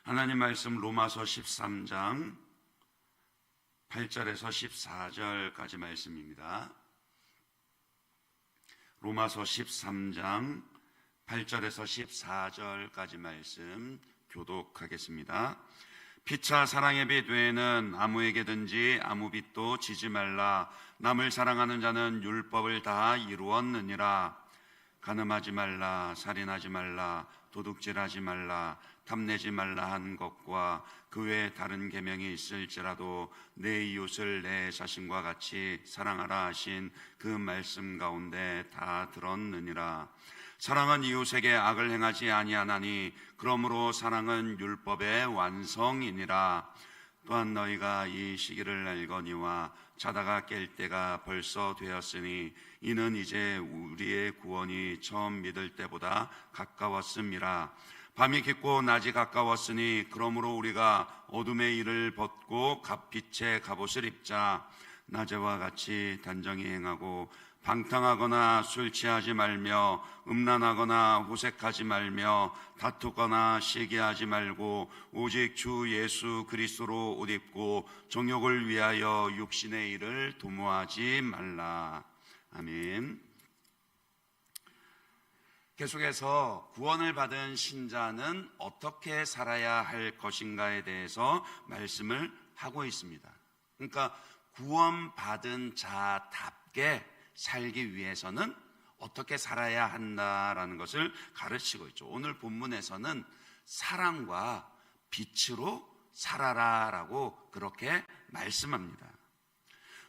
하나님 말씀 로마서 13장 8절에서 14절까지 말씀입니다. 로마서 13장 8절에서 14절까지 말씀 교독하겠습니다. 피차 사랑의 빛 외에는 아무에게든지 아무 빚도 지지 말라. 남을 사랑하는 자는 율법을 다 이루었느니라. 간음하지 말라, 살인하지 말라, 도둑질하지 말라, 탐내지 말라 한 것과 그 외에 다른 계명이 있을지라도 내 이웃을 내 자신과 같이 사랑하라 하신 그 말씀 가운데 다 들었느니라. 사랑은 이웃에게 악을 행하지 아니하나니 그러므로 사랑은 율법의 완성이니라. 또한 너희가 이 시기를 알거니와 자다가 깰 때가 벌써 되었으니 이는 이제 우리의 구원이 처음 믿을 때보다 가까웠음이라. 밤이 깊고 낮이 가까웠으니 그러므로 우리가 어둠의 일을 벗고 빛의 갑옷을 입자. 낮에와 같이 단정히 행하고 방탕하거나 술 취하지 말며 음란하거나 호색하지 말며 다투거나 시기하지 말고 오직 주 예수 그리스도로 옷 입고 정욕을 위하여 육신의 일을 도모하지 말라. 아멘. 계속해서 구원을 받은 신자는 어떻게 살아야 할 것인가에 대해서 말씀을 하고 있습니다. 그러니까 구원받은 자답게 살기 위해서는 어떻게 살아야 한다라는 것을 가르치고 있죠. 오늘 본문에서는 사랑과 빛으로 살아라라고 그렇게 말씀합니다.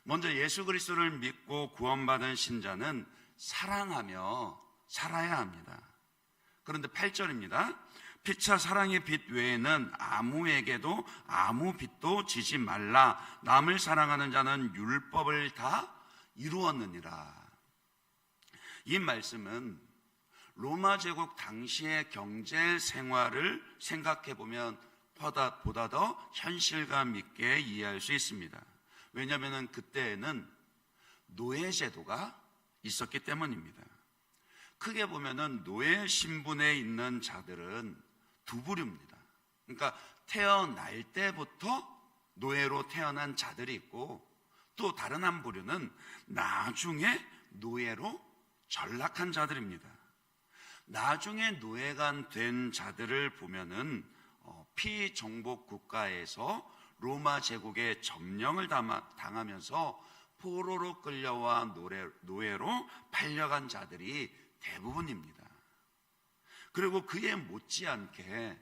먼저 예수 그리스도를 믿고 구원받은 신자는 사랑하며 살아야 합니다. 그런데 8절입니다. 피차 사랑의 빛 외에는 아무에게도 아무 빚도 지지 말라. 남을 사랑하는 자는 율법을 다 이루었느니라. 이 말씀은 로마 제국 당시의 경제 생활을 생각해 보면 보다 더 현실감 있게 이해할 수 있습니다. 왜냐하면 그때에는 노예 제도가 있었기 때문입니다. 크게 보면은 노예 신분에 있는 자들은 두 부류입니다. 그러니까 태어날 때부터 노예로 태어난 자들이 있고, 또 다른 한 부류는 나중에 노예로 전락한 자들입니다. 나중에 노예가 된 자들을 보면은 피정복 국가에서 로마 제국의 점령을 당하면서 포로로 끌려와 노예로 팔려간 자들이 대부분입니다. 그리고 그에 못지않게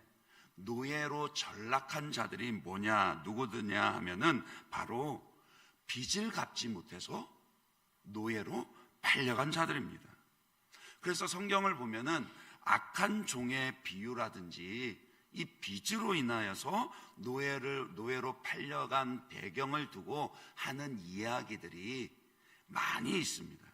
노예로 전락한 자들이 누구드냐 하면은 바로 빚을 갚지 못해서 노예로 팔려간 자들입니다. 그래서 성경을 보면은 악한 종의 비유라든지 이 빚으로 인하여서 노예로 팔려간 배경을 두고 하는 이야기들이 많이 있습니다.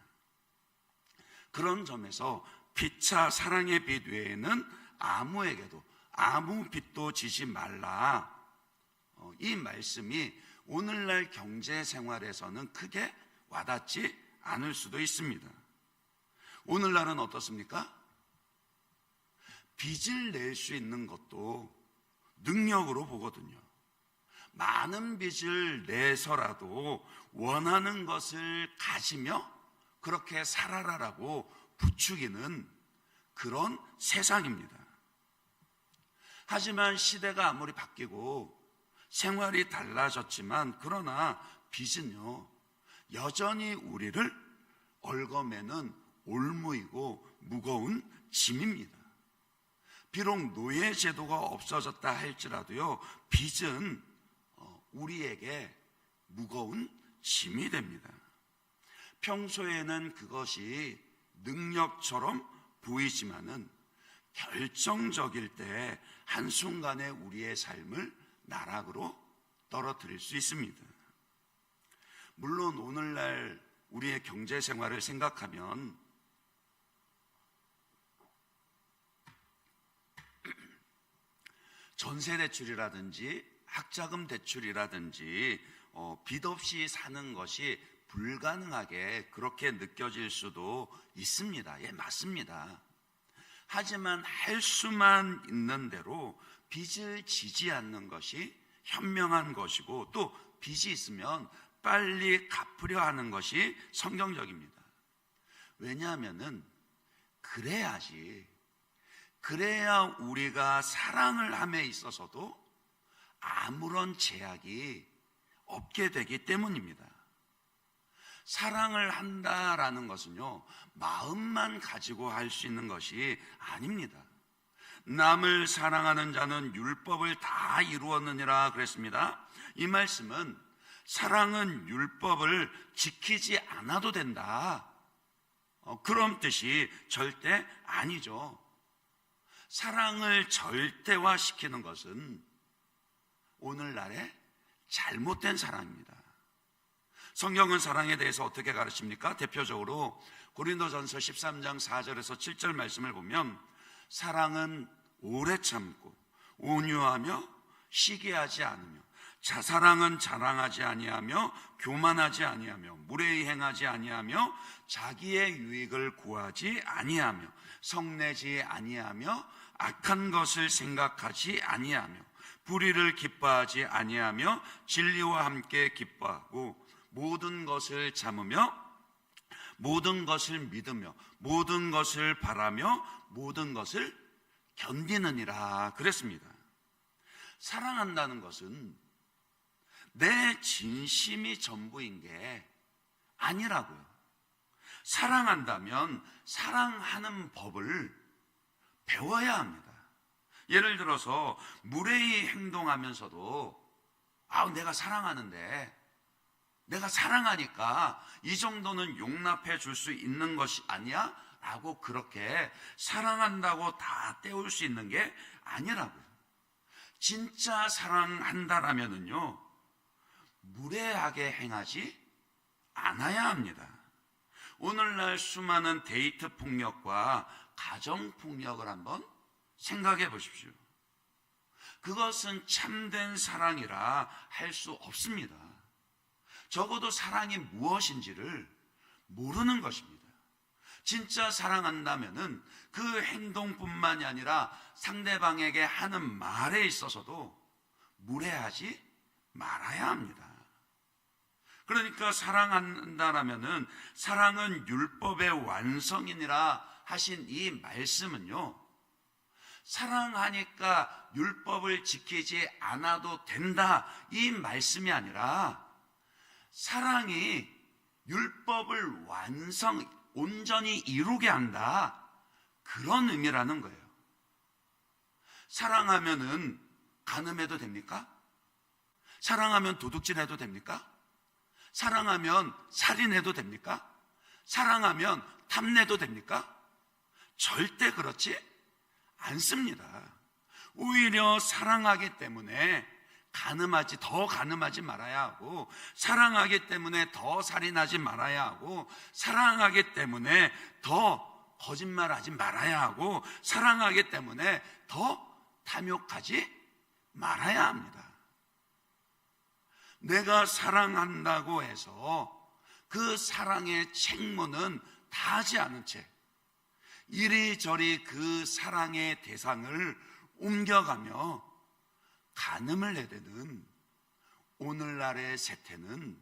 그런 점에서 피차 사랑의 빛 외에는 아무에게도 아무 빚도 지지 말라. 이 말씀이 오늘날 경제 생활에서는 크게 와닿지 않을 수도 있습니다. 오늘날은 어떻습니까? 빚을 낼 수 있는 것도 능력으로 보거든요. 많은 빚을 내서라도 원하는 것을 가지며 그렇게 살아라라고 부추기는 그런 세상입니다. 하지만 시대가 아무리 바뀌고 생활이 달라졌지만 그러나 빚은요 여전히 우리를 얽어매는 올무이고 무거운 짐입니다. 비록 노예 제도가 없어졌다 할지라도요 빚은 우리에게 무거운 짐이 됩니다. 평소에는 그것이 능력처럼 보이지만은 결정적일 때 한순간에 우리의 삶을 나락으로 떨어뜨릴 수 있습니다. 물론 오늘날 우리의 경제 생활을 생각하면 전세 대출이라든지 학자금 대출이라든지 빚 없이 사는 것이 불가능하게 그렇게 느껴질 수도 있습니다. 예, 맞습니다. 하지만 할 수만 있는 대로 빚을 지지 않는 것이 현명한 것이고, 또 빚이 있으면 빨리 갚으려 하는 것이 성경적입니다. 왜냐하면은 그래야 우리가 사랑을 함에 있어서도 아무런 제약이 없게 되기 때문입니다. 사랑을 한다라는 것은요, 마음만 가지고 할 수 있는 것이 아닙니다. 남을 사랑하는 자는 율법을 다 이루었느니라 그랬습니다. 이 말씀은 사랑은 율법을 지키지 않아도 된다, 그런 뜻이 절대 아니죠. 사랑을 절대화시키는 것은 오늘날의 잘못된 사랑입니다. 성경은 사랑에 대해서 어떻게 가르칩니까? 대표적으로 고린도전서 13장 4절에서 7절 말씀을 보면, 사랑은 오래 참고 온유하며 시기하지 않으며, 사랑은 자랑하지 아니하며 교만하지 아니하며 무례히 행하지 아니하며 자기의 유익을 구하지 아니하며 성내지 아니하며 악한 것을 생각하지 아니하며 불의를 기뻐하지 아니하며 진리와 함께 기뻐하고 모든 것을 참으며 모든 것을 믿으며 모든 것을 바라며 모든 것을 견디느니라 그랬습니다. 사랑한다는 것은 내 진심이 전부인 게 아니라고요. 사랑한다면 사랑하는 법을 배워야 합니다. 예를 들어서 무례히 행동하면서도 내가 사랑하는데, 내가 사랑하니까 이 정도는 용납해 줄 수 있는 것이 아니야? 라고 그렇게 사랑한다고 다 때울 수 있는 게 아니라고요. 진짜 사랑한다라면은요, 무례하게 행하지 않아야 합니다. 오늘날 수많은 데이트 폭력과 가정 폭력을 한번 생각해 보십시오. 그것은 참된 사랑이라 할 수 없습니다. 적어도 사랑이 무엇인지를 모르는 것입니다. 진짜 사랑한다면은 그 행동뿐만이 아니라 상대방에게 하는 말에 있어서도 무례하지 말아야 합니다. 그러니까 사랑한다라면은 사랑은 율법의 완성이니라 하신 이 말씀은요, 사랑하니까 율법을 지키지 않아도 된다, 이 말씀이 아니라 사랑이 율법을 온전히 이루게 한다, 그런 의미라는 거예요. 사랑하면은 간음해도 됩니까? 사랑하면 도둑질해도 됩니까? 사랑하면 살인해도 됩니까? 사랑하면 탐내도 됩니까? 절대 그렇지 않습니다. 오히려 사랑하기 때문에 더 가늠하지 말아야 하고, 사랑하기 때문에 더 살인하지 말아야 하고, 사랑하기 때문에 더 거짓말하지 말아야 하고, 사랑하기 때문에 더 탐욕하지 말아야 합니다. 내가 사랑한다고 해서 그 사랑의 책무는 다하지 않은 채 이리저리 그 사랑의 대상을 옮겨가며 간음을 내대는 오늘날의 세태는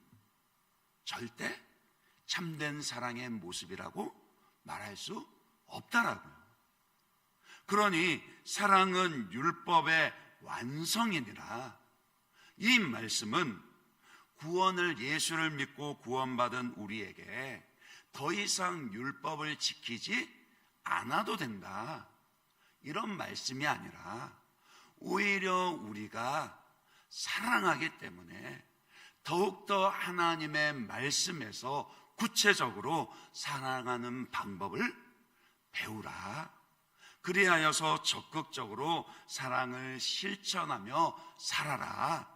절대 참된 사랑의 모습이라고 말할 수 없다라고요. 그러니 사랑은 율법의 완성이니라, 이 말씀은 구원을, 예수를 믿고 구원받은 우리에게 더 이상 율법을 지키지 않아도 된다, 이런 말씀이 아니라 오히려 우리가 사랑하기 때문에 더욱더 하나님의 말씀에서 구체적으로 사랑하는 방법을 배우라, 그리하여서 적극적으로 사랑을 실천하며 살아라,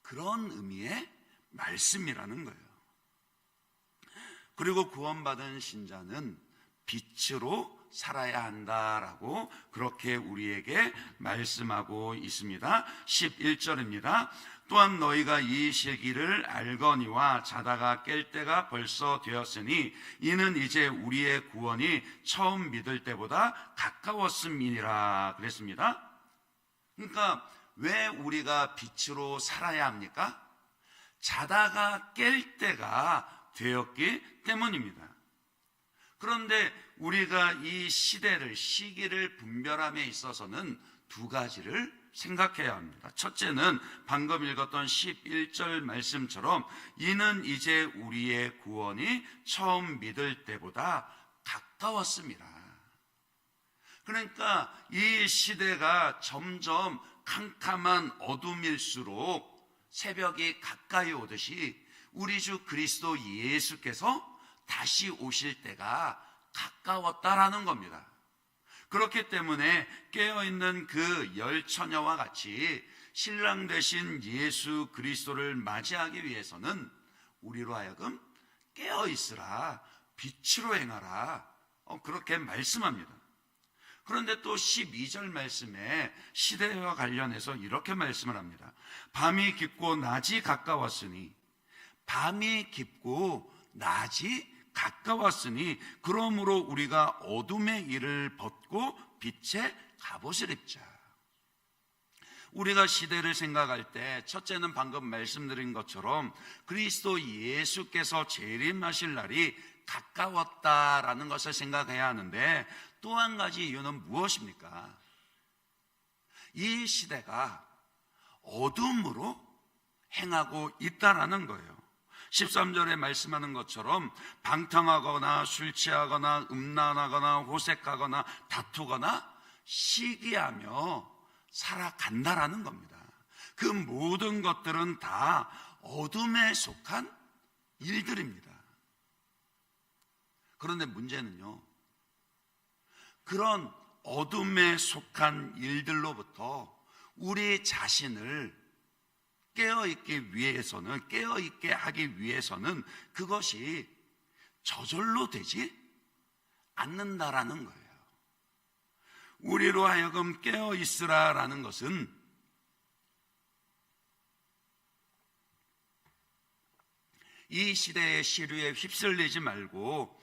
그런 의미의 말씀이라는 거예요. 그리고 구원받은 신자는 빛으로 살아야 한다라고 그렇게 우리에게 말씀하고 있습니다. 11절입니다. 또한 너희가 이 시기를 알거니와 자다가 깰 때가 벌써 되었으니 이는 이제 우리의 구원이 처음 믿을 때보다 가까웠음이니라 그랬습니다. 그러니까 왜 우리가 빛으로 살아야 합니까? 자다가 깰 때가 되었기 때문입니다. 그런데 우리가 이 시기를 분별함에 있어서는 두 가지를 생각해야 합니다. 첫째는 방금 읽었던 11절 말씀처럼 이는 이제 우리의 구원이 처음 믿을 때보다 가까웠습니다. 그러니까 이 시대가 점점 캄캄한 어둠일수록 새벽이 가까이 오듯이 우리 주 그리스도 예수께서 다시 오실 때가 가까웠다라는 겁니다. 그렇기 때문에 깨어있는 그 열처녀와 같이 신랑 되신 예수 그리스도를 맞이하기 위해서는 우리로 하여금 깨어있으라, 빛으로 행하라, 그렇게 말씀합니다. 그런데 또 12절 말씀에 시대와 관련해서 이렇게 말씀을 합니다. 밤이 깊고 낮이 가까웠으니, 밤이 깊고 낮이 가까웠으니 그러므로 우리가 어둠의 일을 벗고 빛의 갑옷을 입자. 우리가 시대를 생각할 때 첫째는 방금 말씀드린 것처럼 그리스도 예수께서 재림하실 날이 가까웠다라는 것을 생각해야 하는데, 또 한 가지 이유는 무엇입니까? 이 시대가 어둠으로 행하고 있다라는 거예요. 13절에 말씀하는 것처럼 방탕하거나 술 취하거나 음란하거나 호색하거나 다투거나 시기하며 살아간다라는 겁니다. 그 모든 것들은 다 어둠에 속한 일들입니다. 그런데 문제는요, 그런 어둠에 속한 일들로부터 우리 자신을 깨어있게 하기 위해서는 그것이 저절로 되지 않는다라는 거예요. 우리로 하여금 깨어있으라라는 것은 이 시대의 시류에 휩쓸리지 말고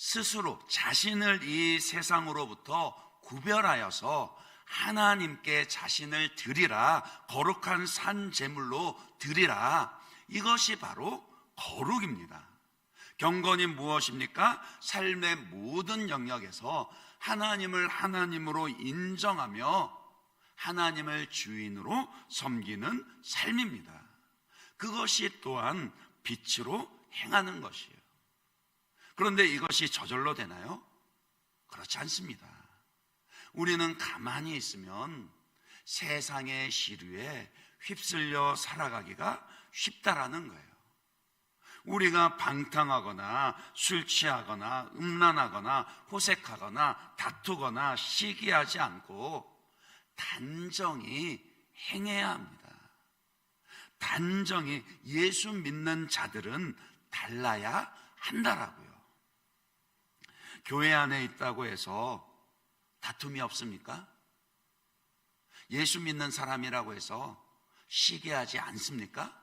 스스로 자신을 이 세상으로부터 구별하여서 하나님께 자신을 드리라, 거룩한 산 제물로 드리라. 이것이 바로 거룩입니다. 경건이 무엇입니까? 삶의 모든 영역에서 하나님을 하나님으로 인정하며 하나님을 주인으로 섬기는 삶입니다. 그것이 또한 빛으로 행하는 것이에요. 그런데 이것이 저절로 되나요? 그렇지 않습니다. 우리는 가만히 있으면 세상의 시류에 휩쓸려 살아가기가 쉽다라는 거예요. 우리가 방탕하거나 술 취하거나 음란하거나 호색하거나 다투거나 시기하지 않고 단정히 행해야 합니다. 단정히 예수 믿는 자들은 달라야 한다라고요. 교회 안에 있다고 해서 다툼이 없습니까? 예수 믿는 사람이라고 해서 시기하지 않습니까?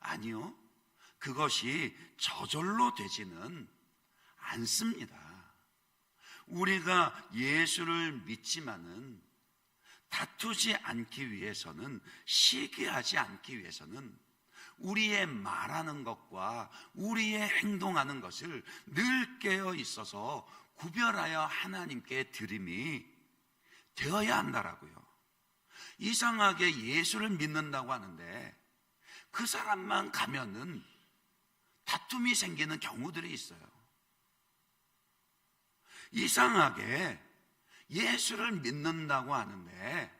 아니요. 그것이 저절로 되지는 않습니다. 우리가 예수를 믿지만은 다투지 않기 위해서는, 시기하지 않기 위해서는 우리의 말하는 것과 우리의 행동하는 것을 늘 깨어 있어서 구별하여 하나님께 드림이 되어야 한다라고요. 이상하게 예수를 믿는다고 하는데 그 사람만 가면은 다툼이 생기는 경우들이 있어요. 이상하게 예수를 믿는다고 하는데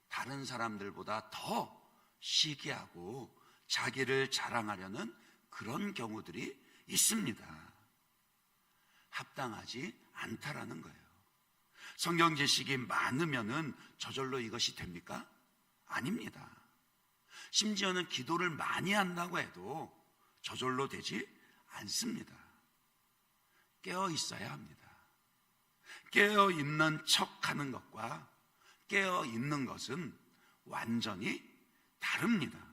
다른 사람들보다 더 시기하고 자기를 자랑하려는 그런 경우들이 있습니다. 합당하지 않다라는 거예요. 성경 지식이 많으면은 저절로 이것이 됩니까? 아닙니다. 심지어는 기도를 많이 한다고 해도 저절로 되지 않습니다. 깨어 있어야 합니다. 깨어 있는 척하는 것과 깨어 있는 것은 완전히 다릅니다.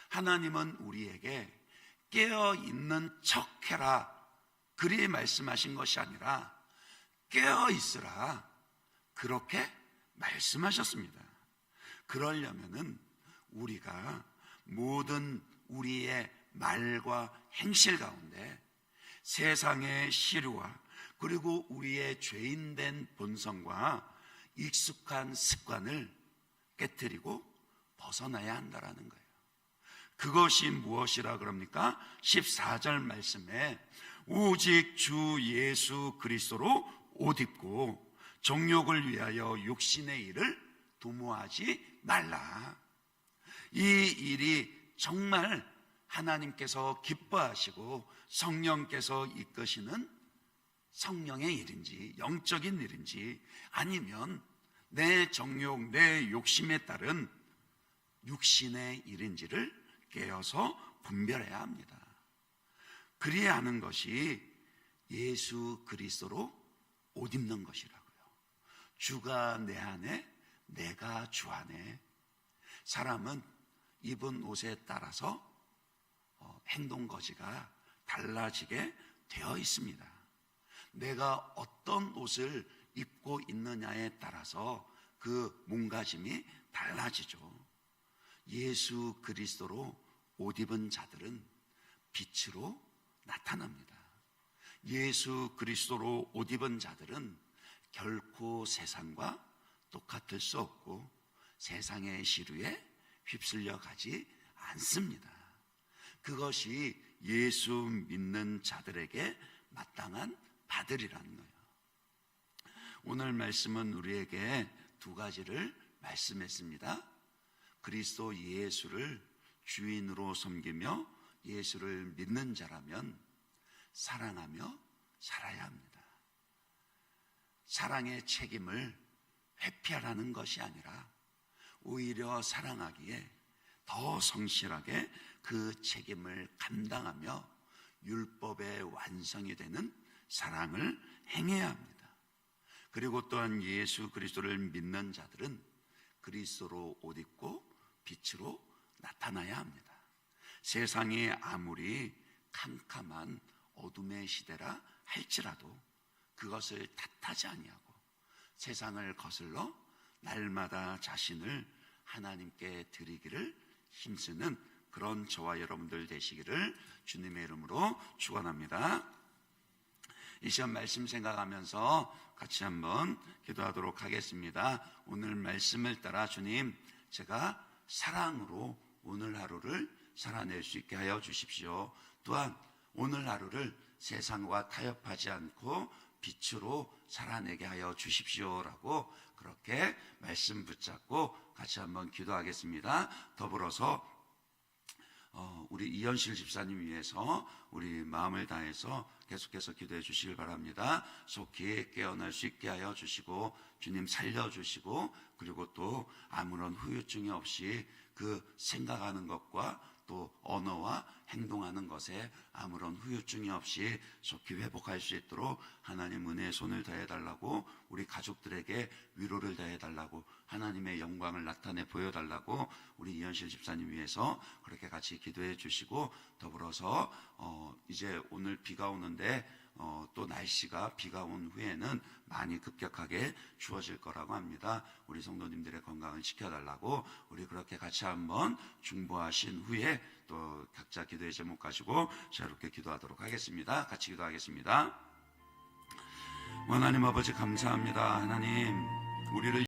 하나님은 우리에게 깨어 있는 척해라 그리 말씀하신 것이 아니라 깨어 있으라 그렇게 말씀하셨습니다. 그러려면은 우리가 모든 우리의 말과 행실 가운데 세상의 시류와 그리고 우리의 죄인된 본성과 익숙한 습관을 깨트리고 벗어나야 한다라는 거예요. 그것이 무엇이라 그럽니까? 14절 말씀에 오직 주 예수 그리스도로 옷 입고 정욕을 위하여 육신의 일을 도모하지 말라. 이 일이 정말 하나님께서 기뻐하시고 성령께서 이끄시는 성령의 일인지 영적인 일인지 아니면 내 정욕, 내 욕심에 따른 육신의 일인지를 깨어서 분별해야 합니다. 그리야 하는 것이 예수 그리스도로 옷 입는 것이라고요. 주가 내 안에, 내가 주 안에. 사람은 입은 옷에 따라서 행동 거지가 달라지게 되어 있습니다. 내가 어떤 옷을 입고 있느냐에 따라서 그 몸가짐이 달라지죠. 예수 그리스도로 옷 입은 자들은 빛으로 나타납니다. 예수 그리스도로 옷 입은 자들은 결코 세상과 똑같을 수 없고 세상의 시류에 휩쓸려 가지 않습니다. 그것이 예수 믿는 자들에게 마땅한 바들이라는 거예요. 오늘 말씀은 우리에게 두 가지를 말씀했습니다. 그리스도 예수를 주인으로 섬기며 예수를 믿는 자라면 사랑하며 살아야 합니다. 사랑의 책임을 회피하라는 것이 아니라 오히려 사랑하기에 더 성실하게 그 책임을 감당하며 율법의 완성이 되는 사랑을 행해야 합니다. 그리고 또한 예수 그리스도를 믿는 자들은 그리스도로 옷 입고 빛으로 나타나야 합니다. 세상이 아무리 캄캄한 어둠의 시대라 할지라도 그것을 탓하지 아니하고 세상을 거슬러 날마다 자신을 하나님께 드리기를 힘쓰는 그런 저와 여러분들 되시기를 주님의 이름으로 축원합니다. 이 시간 말씀 생각하면서 같이 한번 기도하도록 하겠습니다. 오늘 말씀을 따라 주님, 제가 사랑으로 오늘 하루를 살아낼 수 있게 하여 주십시오. 또한 오늘 하루를 세상과 타협하지 않고 빛으로 살아내게 하여 주십시오라고 그렇게 말씀 붙잡고 같이 한번 기도하겠습니다. 더불어서 우리 이현실 집사님 위해서 우리 마음을 다해서 계속해서 기도해 주시길 바랍니다. 속히 깨어날 수 있게 하여 주시고 주님 살려주시고 그리고 또 아무런 후유증이 없이 그 생각하는 것과 또 언어와 행동하는 것에 아무런 후유증이 없이 속히 회복할 수 있도록 하나님 은혜의 손을 다해달라고 우리 가족들에게 위로를 다해달라고 하나님의 영광을 나타내 보여달라고 우리 이현실 집사님 위해서 그렇게 같이 기도해 주시고 더불어서 이제 오늘 비가 오는데 또 날씨가 비가 온 후에는 많이 급격하게 추워질 거라고 합니다. 우리 성도님들의 건강을 지켜달라고 우리 그렇게 같이 한번 중보하신 후에 또 각자 기도의 제목 가지고 자유롭게 기도하도록 하겠습니다. 같이 기도하겠습니다. 하나님 아버지 감사합니다. 하나님 우리를